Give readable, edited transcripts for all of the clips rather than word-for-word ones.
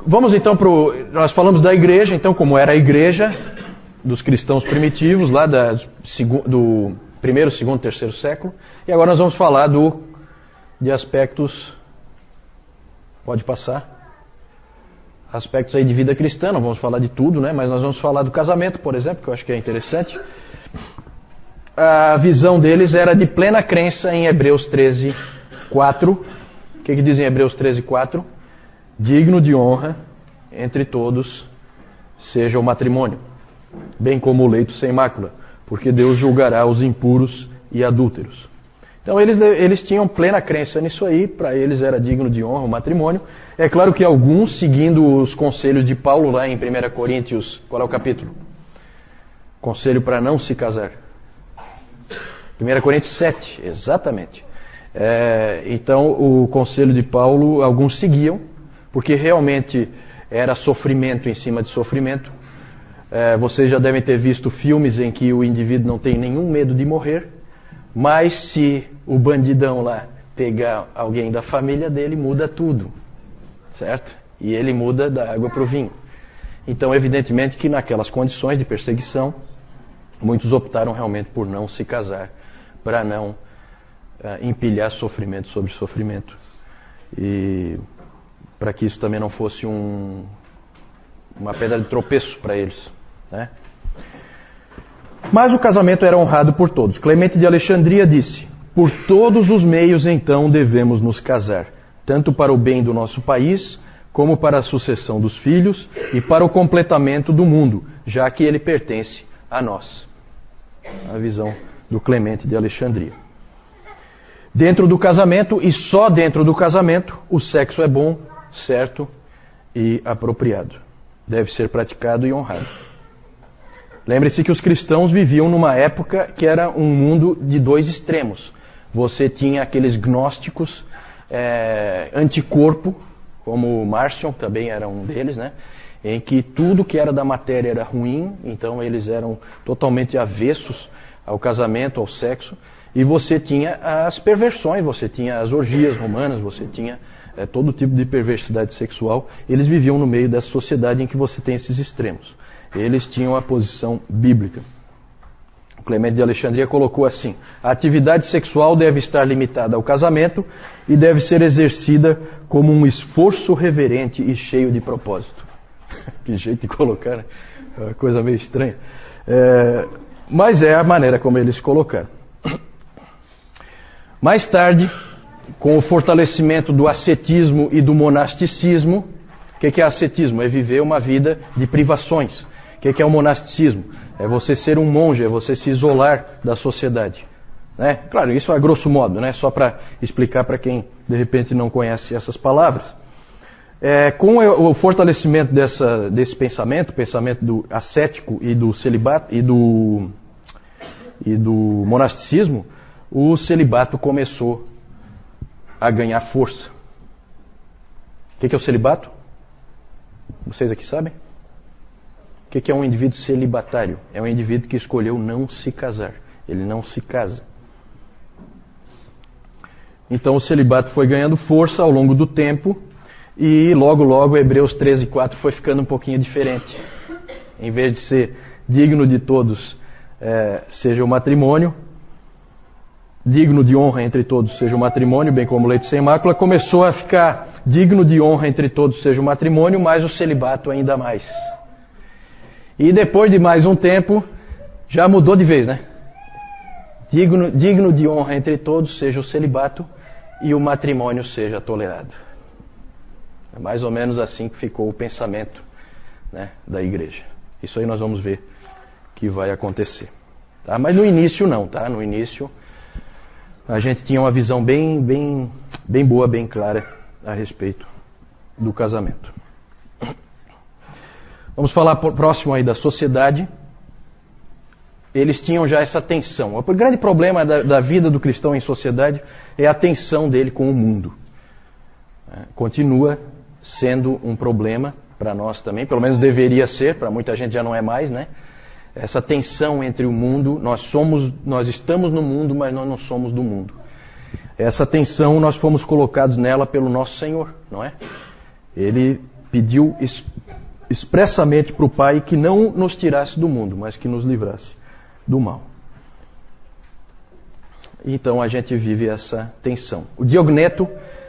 Vamos então nós falamos da igreja, então como era a igreja dos cristãos primitivos, lá do primeiro, segundo, terceiro século. E agora nós vamos falar de aspectos, pode passar, aspectos aí de vida cristã, não vamos falar de tudo, né? Mas nós vamos falar do casamento, por exemplo, que eu acho que é interessante. A visão deles era de plena crença em Hebreus 13, 4. O que diz em Hebreus 13, 4? Digno de honra entre todos seja o matrimônio, bem como o leito sem mácula, porque Deus julgará os impuros e adúlteros. Então eles tinham plena crença nisso aí, para eles era digno de honra o matrimônio. É claro que alguns, seguindo os conselhos de Paulo lá em 1 Coríntios, qual é o capítulo? Conselho para não se casar. 1 Coríntios 7, exatamente. Então o conselho de Paulo, alguns seguiam, porque realmente era sofrimento em cima de sofrimento. Vocês já devem ter visto filmes em que o indivíduo não tem nenhum medo de morrer, mas se o bandidão lá pegar alguém da família dele, muda tudo, certo? E ele muda da água para o vinho. Então, evidentemente que naquelas condições de perseguição, muitos optaram realmente por não se casar, para não empilhar sofrimento sobre sofrimento. E para que isso também não fosse uma pedra de tropeço para eles, né? Mas o casamento era honrado por todos. Clemente de Alexandria disse: por todos os meios então devemos nos casar, tanto para o bem do nosso país, como para a sucessão dos filhos e para o completamento do mundo, já que ele pertence a nós. A visão do Clemente de Alexandria. Dentro do casamento, e só dentro do casamento, o sexo é bom, certo e apropriado. Deve ser praticado e honrado. Lembre-se que os cristãos viviam numa época que era um mundo de dois extremos. Você tinha aqueles gnósticos anticorpo, como Marcion também era um deles, né? Em que tudo que era da matéria era ruim, então eles eram totalmente avessos ao casamento, ao sexo. E você tinha as perversões, você tinha as orgias romanas, você tinha todo tipo de perversidade sexual. Eles viviam no meio dessa sociedade em que você tem esses extremos. Eles tinham a posição bíblica. O Clemente de Alexandria colocou assim: a atividade sexual deve estar limitada ao casamento e deve ser exercida como um esforço reverente e cheio de propósito. Que jeito de colocar, né? É uma coisa meio estranha. Mas é a maneira como eles colocaram. Mais tarde, com o fortalecimento do ascetismo e do monasticismo, o que é ascetismo? É viver uma vida de privações. O que é o monasticismo? É você ser um monge, é você se isolar da sociedade. Né? Claro, isso a grosso modo, né? Só para explicar para quem de repente não conhece essas palavras. Com o fortalecimento desse pensamento, o pensamento do ascético e do celibato e do monasticismo, o celibato começou a ganhar força. O que é o celibato? Vocês aqui sabem? O que é um indivíduo celibatário? É um indivíduo que escolheu não se casar. Ele não se casa. Então o celibato foi ganhando força ao longo do tempo e logo Hebreus 13, 4 foi ficando um pouquinho diferente. Em vez de ser digno de todos seja o matrimônio, digno de honra entre todos seja o matrimônio, bem como leito sem mácula, começou a ficar digno de honra entre todos seja o matrimônio, mas o celibato ainda mais. E depois de mais um tempo, já mudou de vez, né? Digno de honra entre todos seja o celibato e o matrimônio seja tolerado. É mais ou menos assim que ficou o pensamento, né, da igreja. Isso aí nós vamos ver que vai acontecer. Tá? Mas no início não, tá? No início a gente tinha uma visão bem boa, bem clara a respeito do casamento. Vamos falar próximo aí da sociedade. Eles tinham já essa tensão. O grande problema da vida do cristão em sociedade é a tensão dele com o mundo. Continua sendo um problema para nós também, pelo menos deveria ser, para muita gente já não é mais, né? Essa tensão entre o mundo, nós estamos no mundo, mas nós não somos do mundo. Essa tensão nós fomos colocados nela pelo nosso Senhor, não é? Ele pediu expressamente para o Pai que não nos tirasse do mundo, mas que nos livrasse do mal. Então a gente vive essa tensão. O Diogneto,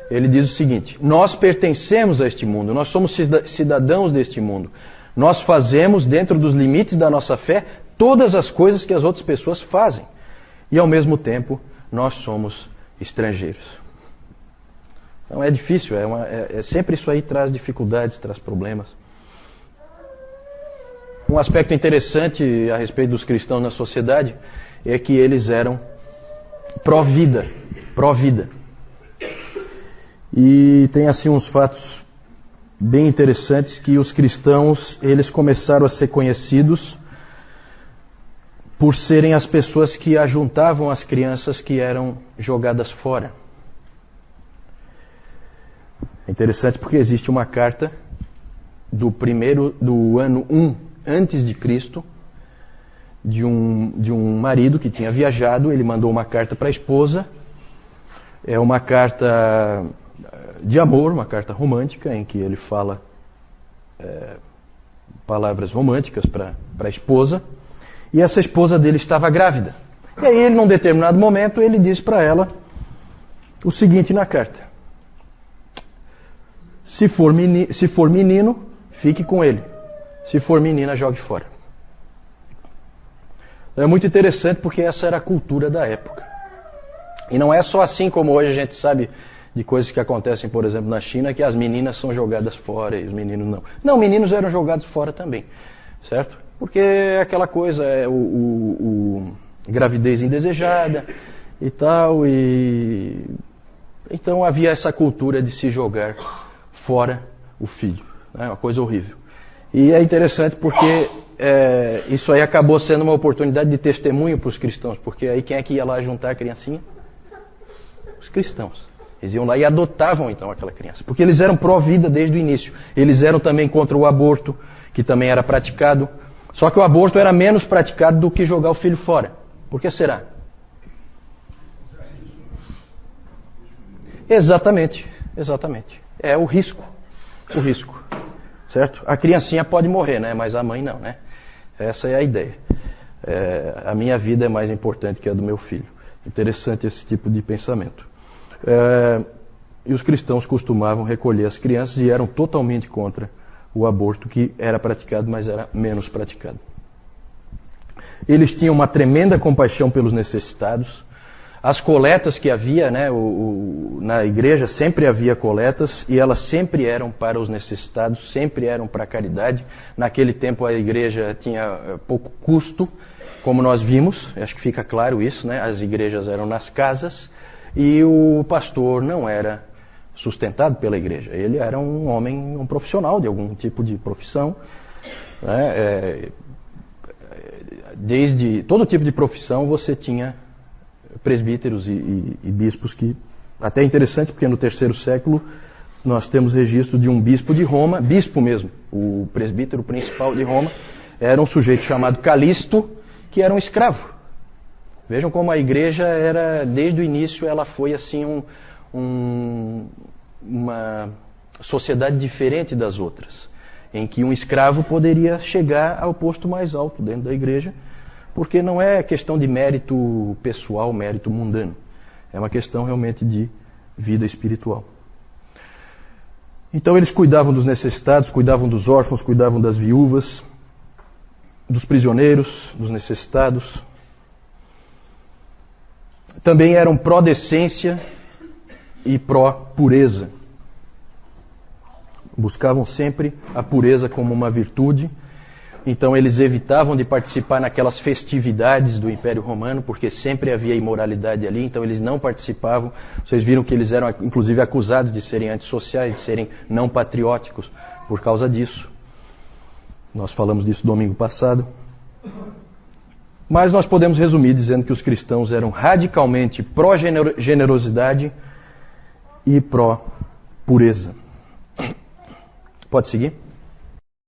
ele diz o seguinte: nós pertencemos a este mundo, nós somos cidadãos deste mundo. Nós fazemos, dentro dos limites da nossa fé, todas as coisas que as outras pessoas fazem. E ao mesmo tempo, nós somos estrangeiros. Então é difícil, sempre isso aí traz dificuldades, traz problemas. Um aspecto interessante a respeito dos cristãos na sociedade é que eles eram pró-vida. E tem assim uns fatos bem interessantes que os cristãos, eles começaram a ser conhecidos por serem as pessoas que ajuntavam as crianças que eram jogadas fora. É interessante porque existe uma carta do ano 1 antes de Cristo, de um marido que tinha viajado. Ele mandou uma carta para a esposa. É uma carta de amor, uma carta romântica, em que ele fala palavras românticas para a esposa. E essa esposa dele estava grávida. E aí ele, num determinado momento, ele diz para ela o seguinte na carta: se for menino, fique com ele. Se for menina, jogue fora. É muito interessante porque essa era a cultura da época. E não é só assim como hoje a gente sabe de coisas que acontecem, por exemplo, na China, que as meninas são jogadas fora e os meninos não. Não, meninos eram jogados fora também, certo? Porque é aquela coisa, gravidez indesejada e tal, e então havia essa cultura de se jogar fora o filho, né? Uma coisa horrível. E é interessante porque isso aí acabou sendo uma oportunidade de testemunho para os cristãos, porque aí quem é que ia lá juntar a criancinha? Os cristãos. Eles iam lá e adotavam então aquela criança, porque eles eram pró-vida desde o início. Eles eram também contra o aborto, que também era praticado. Só que o aborto era menos praticado do que jogar o filho fora. Por que será? Exatamente. É o risco. Certo? A criancinha pode morrer, né? Mas a mãe não, né? Essa é a ideia. A minha vida é mais importante que a do meu filho. Interessante esse tipo de pensamento. E os cristãos costumavam recolher as crianças e eram totalmente contra o aborto, que era praticado, mas era menos praticado. Eles tinham uma tremenda compaixão pelos necessitados. As coletas que havia, né, na igreja sempre havia coletas, e elas sempre eram para os necessitados, sempre eram para a caridade. Naquele tempo a igreja tinha pouco custo, como nós vimos, acho que fica claro isso, né? As igrejas eram nas casas e o pastor não era sustentado pela igreja. Ele era um homem, um profissional de algum tipo de profissão, né? Desde todo tipo de profissão você tinha presbíteros e bispos, que até é interessante porque no 3º século nós temos registro de um bispo de Roma, bispo mesmo, o presbítero principal de Roma, era um sujeito chamado Calisto, que era um escravo. Vejam como a igreja era, desde o início, ela foi assim uma sociedade diferente das outras, em que um escravo poderia chegar ao posto mais alto dentro da igreja, porque não é questão de mérito pessoal, mérito mundano. É uma questão realmente de vida espiritual. Então eles cuidavam dos necessitados, cuidavam dos órfãos, cuidavam das viúvas, dos prisioneiros, dos necessitados. Também eram pró-decência e pró-pureza. Buscavam sempre a pureza como uma virtude. Então eles evitavam de participar naquelas festividades do Império Romano, porque sempre havia imoralidade ali, então eles não participavam. Vocês viram que eles eram inclusive acusados de serem antissociais, de serem não patrióticos por causa disso. Nós falamos disso domingo passado. Mas nós podemos resumir dizendo que os cristãos eram radicalmente pró-generosidade e pró-pureza. Pode seguir?